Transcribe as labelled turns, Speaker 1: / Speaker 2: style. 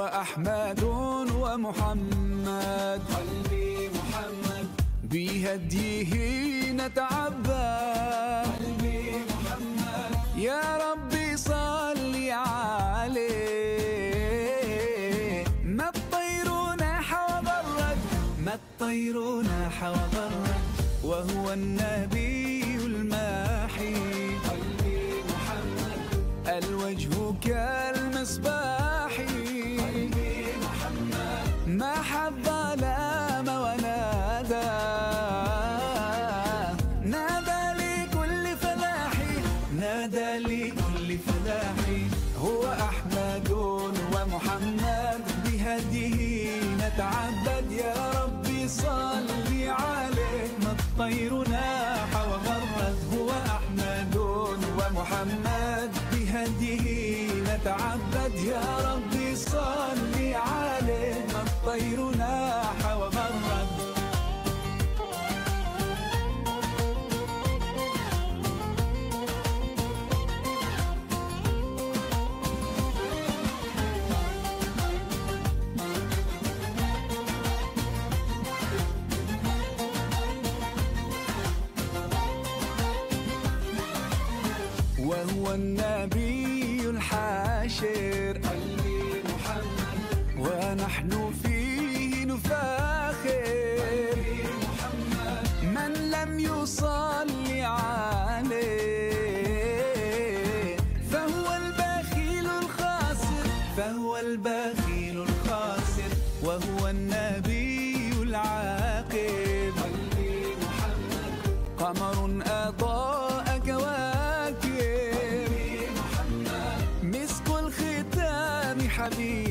Speaker 1: هو أحمد ومحمد.
Speaker 2: قلبي محمد
Speaker 1: بهديه نتعبد.
Speaker 2: قلبي محمد
Speaker 1: يا ربي صل عليه. ما الطير ناح وغرد، ما الطير ناح وغرد، وهو النبي الماحي.
Speaker 2: قلبي محمد
Speaker 1: الوجه كالمصباح.
Speaker 2: قلبي محمد
Speaker 1: ما حب لام ونادى، نادى لكل فلاح، نادى لكل فلاح. هو أحمد ومحمد بهديه نتعبد. يا ربي صل عليه. ما الطير ناح وغرد، هو أحمد ومحمد بهديه نتعبد. يا ربي صل عليه. ما الطير ناح وغرد. وهو النبي الحاشر.
Speaker 2: قلبي محمد
Speaker 1: ونحن فيه نفاخر.
Speaker 2: قلبي محمد
Speaker 1: من لم يصلي عليه فهو البخيل الخاسر، فهو البخيل الخاسر. وهو النبي العاقب.
Speaker 2: قلبي محمد
Speaker 1: قمر أضاء كواكب.
Speaker 2: قلبي محمد
Speaker 1: مسك الختام حبيب.